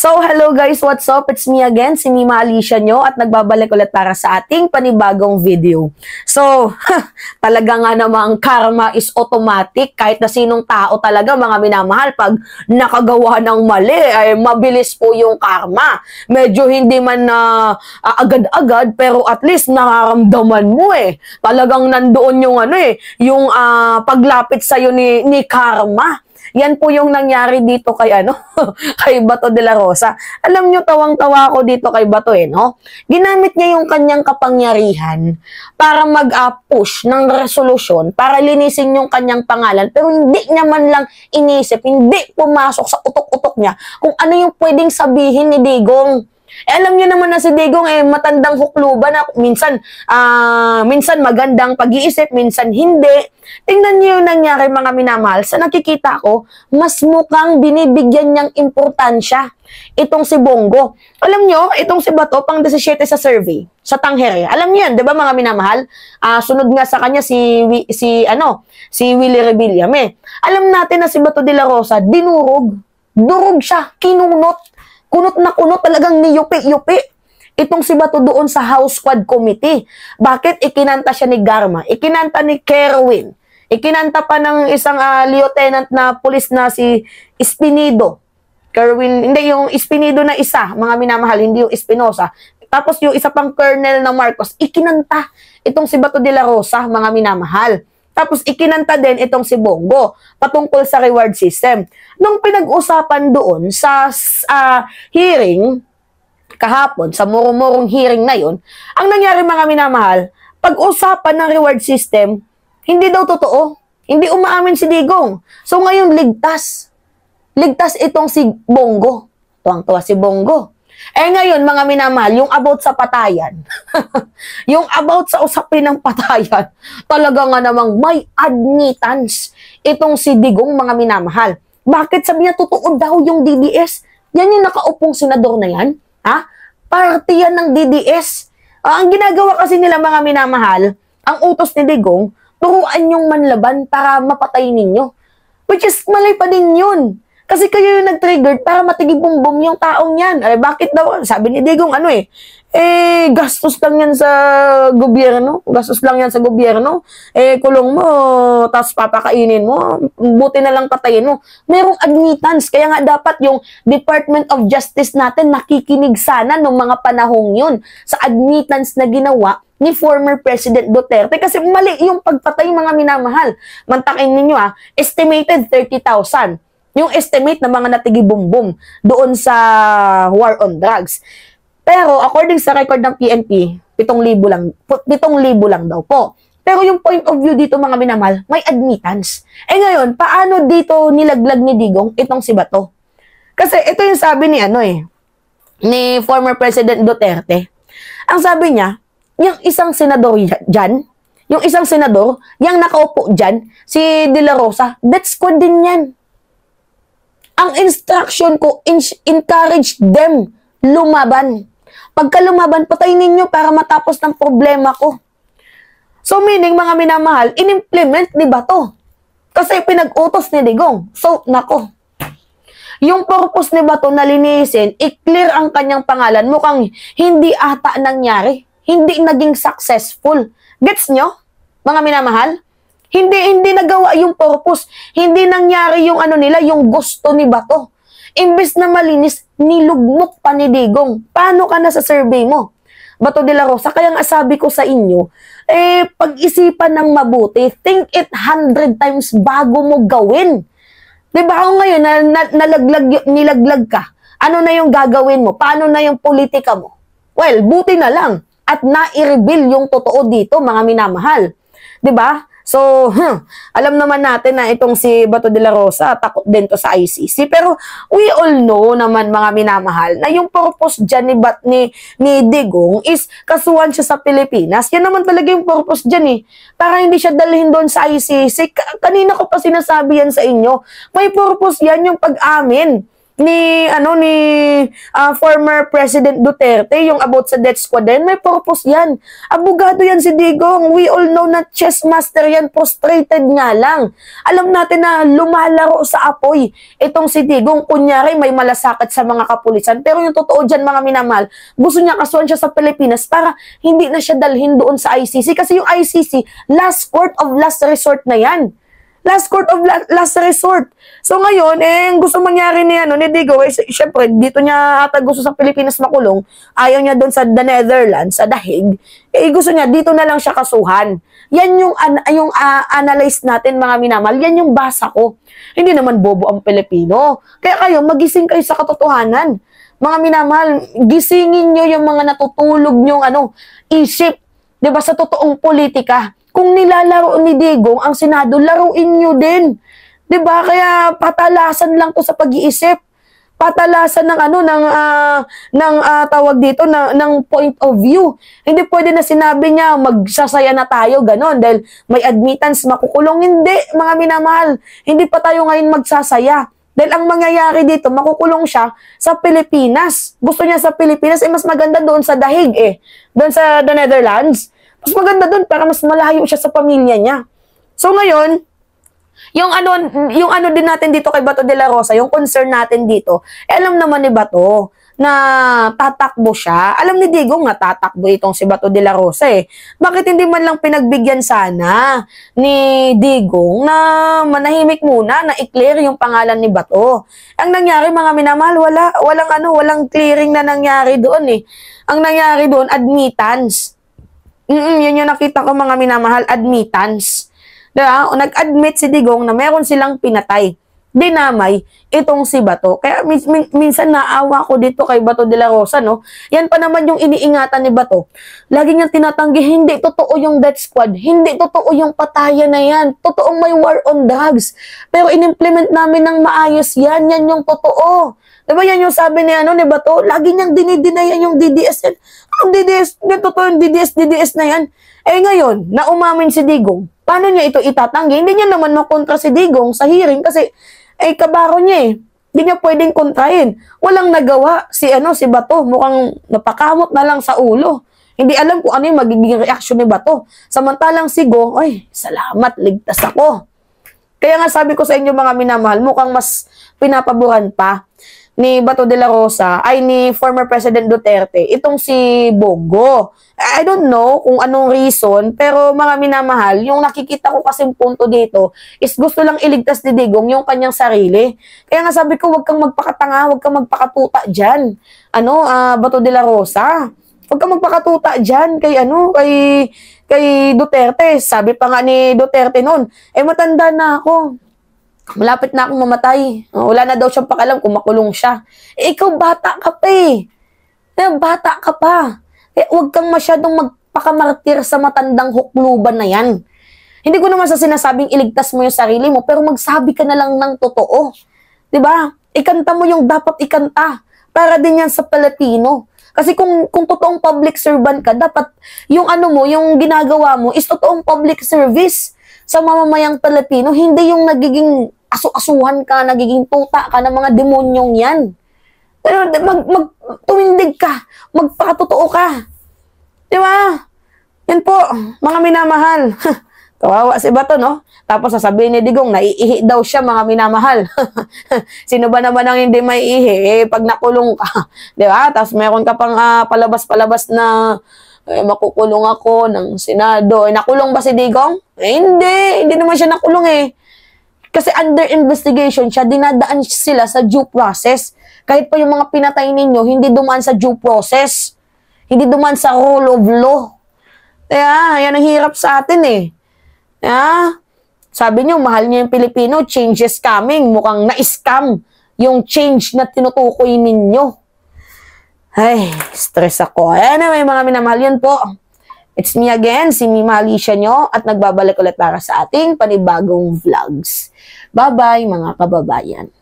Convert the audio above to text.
So, hello guys, what's up? It's me again, si Mima Alicia nyo at nagbabalik ulit para sa ating panibagong video. So, talaga nga namang karma is automatic. Kahit na sinong tao talaga, mga minamahal, pag nakagawa ng mali, ay mabilis po yung karma. Medyo hindi man na agad-agad, pero at least nararamdaman mo eh. Talagang nandoon yung yung paglapit sa'yo ni karma. Yan po yung nangyari dito kay kay Bato de la Rosa. Alam nyo, tawang-tawa ako dito kay Bato no? Ginamit niya yung kanyang kapangyarihan para mag-push ng resolusyon, para linisin yung kanyang pangalan, pero hindi niya man lang inisip, hindi pumasok sa utok-utok niya kung ano yung pwedeng sabihin ni Digong. Alam niyo naman na si Digong matandang hukluban na minsan magandang pag-iisip, minsan hindi. Tingnan niyo yung nangyari, mga minamahal. Sa nakikita ko, mas mukhang binibigyan niyang importansya itong si Bongo. Alam niyo, itong si Bato, pang 17 sa survey, sa Tangere. Alam niyo yan, di ba mga minamahal? Sunod nga sa kanya si Willie Rebillame. Alam natin na si Bato de la Rosa, durog siya, kinunot. Kunot na kunot, talagang niyupi-yupi. Itong si Bato doon sa House Squad Committee. Bakit? Ikinanta siya ni Garma, ikinanta ni Kerwin, ikinanta pa ng isang lieutenant na pulis na si Espinido. Kerwin, hindi, yung Espinido na isa, mga minamahal, hindi yung Espinosa. Tapos yung isa pang colonel na Marcos, ikinanta itong si Bato de la Rosa, mga minamahal. Tapos ikinanta din itong si Bongo patungkol sa reward system. Nung pinag-usapan doon sa hearing kahapon, sa murong-murong hearing na yun, ang nangyari, mga minamahal, pag-usapan ng reward system, hindi daw totoo. Hindi umaamin si Digong. So ngayon, ligtas. Ligtas itong si Bongo. Tuwang-tuwa si Bongo. Ngayon, mga minamahal, yung about sa patayan, yung about sa usapin ng patayan, talaga nga namang may admittance itong si Digong, mga minamahal. Bakit? Sabi niya, totoo daw yung DDS. Yan yung nakaupong senador na yan. Party yan ng DDS. Ang ginagawa kasi nila, mga minamahal, ang utos ni Digong, turuan yung manlaban para mapatay ninyo. Which is, malay pa din yun. Kasi kayo yung nag-trigger para matigibong-bom yung taong yan. Bakit daw? Sabi ni Digong, gastos lang yan sa gobyerno. Gastos lang yan sa gobyerno. Kulong mo, tapos papakainin mo. Buti na lang patayin mo. Merong admittance. Kaya nga dapat yung Department of Justice natin nakikinig sana nung mga panahong yun sa admittance na ginawa ni former President Duterte. Kasi mali yung pagpatay, mga minamahal. Mantakin ninyo estimated 30,000. Yung estimate ng mga natigibum-bum doon sa war on drugs. Pero according sa record ng PNP, 7,000 lang daw po. Pero yung point of view dito, mga minamahal, may admittance. Ngayon, paano dito nilaglag ni Digong itong si Bato? Kasi ito yung sabi ni former President Duterte. Ang sabi niya, yung isang senador dyan, yung nakaupo dyan, si De La Rosa, death squad din yan. Ang instruction ko, encourage them lumaban. Pagka lumaban, patayin ninyo para matapos ng problema ko. So meaning, mga minamahal, in-implement ni Bato. Kasi pinag-utos ni Digong. So, nako. Yung purpose ni Bato na linisin, i-clear ang kanyang pangalan, mukhang hindi ata nangyari. Hindi naging successful. Gets nyo, mga minamahal? Hindi nagawa yung purpose. Hindi nangyari yung yung gusto ni Bato. Imbes na malinis, nilugmok pa ni Digong. Paano ka na sa survey mo, Bato de la Rosa? Kaya nga sabi ko sa inyo, pag-isipan ng mabuti, think it 100 times bago mo gawin. Diba ako ngayon, nilaglag ka. Ano na yung gagawin mo? Paano na yung politika mo? Well, buti na lang. At na-i-reveal yung totoo dito, mga minamahal. Diba? So, alam naman natin na itong si Bato de la Rosa, takot din to sa ICC. Pero we all know naman, mga minamahal, na yung purpose dyan ni Digong is kasuhan siya sa Pilipinas. Yan naman talaga yung purpose dyan para hindi siya dalhin doon sa ICC. Kanina ko pa sinasabi yan sa inyo. May purpose yan, yung pag-amin ni former President Duterte, yung about sa death squad din, may purpose yan. Abogado yan si Digong. We all know na chess master yan, frustrated nga lang. Alam natin na lumalaro sa apoy itong si Digong. Kunyari, may malasakit sa mga kapulisan. Pero yung totoo dyan, mga minamahal, gusto niya kasuhan siya sa Pilipinas para hindi na siya dalhin doon sa ICC. Kasi yung ICC, last court of last resort na yan. Last court of last resort. So ngayon, gusto mangyari ni Digong, syempre, dito niya ata gusto sa Pilipinas makulong, ayaw niya doon sa The Netherlands, sa The Hague, gusto niya, dito na lang siya kasuhan. Yan yung analyze natin, mga minamahal, yan yung basa ko. Hindi naman bobo ang Pilipino. Kaya kayo, magising kayo sa katotohanan. Mga minamahal, gisingin nyo yung mga natutulog nyong isip, diba, sa totoong politika. Kung nilalaro ni Digong ang Senado, laruin nyo din. 'Di ba? Kaya patalasan lang 'to sa pag-iisip. Patalasan ng tawag dito ng point of view. Hindi pwede na sinabi niya magsasaya na tayo ganon dahil may admittance makukulong. Hindi, mga minamahal. Hindi pa tayo ngayon magsasaya. Dahil ang mangyayari dito, makukulong siya sa Pilipinas. Gusto niya sa Pilipinas, mas maganda doon sa The Hague Doon sa The Netherlands. Mas maganda doon para mas malayo siya sa pamilya niya. So ngayon, yung ano din natin dito kay Bato de la Rosa, yung concern natin dito, alam naman ni Bato na tatakbo siya. Alam ni Digong na tatakbo itong si Bato de la Rosa Bakit hindi man lang pinagbigyan sana ni Digong na manahimik muna, na i-clear yung pangalan ni Bato? Ang nangyari, mga minamahal, walang clearing na nangyari doon Ang nangyari doon, admittance. Yun yung nakita ko, mga minamahal, admittance. Diba? Nag-admit si Digong na meron silang pinatay. Dinamay itong si Bato. Kaya minsan naawa ko dito kay Bato de la Rosa, no? Yan pa naman yung iniingatan ni Bato. Lagi niyang tinatanggi, hindi totoo yung death squad. Hindi totoo yung patayan na yan. Totoong may war on drugs. Pero in-implement namin ng maayos yan. Yan yung totoo. Diba yan yung sabi ni Bato? Lagi niyang dinidinayan yung DDS yan. Ang DDS, totoo yung DDS na yan. Ngayon, na umamin si Digong, paano niya ito itatanggi? Hindi niya naman makontra si Digong sa hearing kasi kabaro niya Hindi niya pwedeng kontrahin. Walang nagawa si Bato. Mukhang napakamot na lang sa ulo. Hindi alam kung ano yung magiging reaksyon ni Bato. Samantalang si Go, salamat, ligtas ako. Kaya nga sabi ko sa inyo, mga minamahal, mukhang mas pinapaboran pa ni Bato de la Rosa, ni former President Duterte, itong si Bongo. I don't know kung anong reason, pero mga minamahal, yung nakikita ko kasing punto dito is gusto lang iligtas ni Digong yung kanyang sarili. Kaya nga sabi ko, wag kang magpakatanga, wag kang magpakatuta dyan. Bato de la Rosa, wag kang magpakatuta dyan kay Duterte. Sabi pa nga ni Duterte noon, matanda na ako. Malapit na akong mamatay. Wala na daw siyang pakialam kung makulong siya. Ikaw, bata ka pa Bata ka pa. Huwag kang masyadong magpakamartir sa matandang hukluban na yan. Hindi ko naman sa sinasabing iligtas mo yung sarili mo, pero magsabi ka na lang ng totoo. Diba? Ikanta mo yung dapat ikanta. Para din yan sa Pilipino. Kasi kung totoong public servant ka, dapat yung yung ginagawa mo is totoong public service sa mamamayang Pilipino. Hindi yung nagiging asu-asuhan ka, nagiging tuta ka ng mga demonyong yan. Tumindig ka, magpakatotoo ka. Di ba? Yan po, mga minamahal. Kawawa si Bato, no? Tapos sasabihin ni Digong, naiihi daw siya, mga minamahal. Sino ba naman ang hindi maiihi? Pag nakulong ka. Di ba? Tapos meron ka pang palabas-palabas na makukulong ako ng Senado. Nakulong ba si Digong? Hindi naman siya nakulong Kasi under investigation siya, dinadaan sila sa due process. Kahit pa yung mga pinatay ninyo, hindi dumaan sa due process. Hindi dumaan sa rule of law. Kaya, yan ang hirap sa atin Sabi niyo, mahal niyo yung Pilipino, change is coming. Mukhang na-scam yung change na tinutukoy ninyo. Ay, stress ako. Anyway, mga minamahal, yan po. It's me again, si Mima Alicia nyo, at nagbabalik ulit para sa ating panibagong vlogs. Bye-bye, mga kababayan.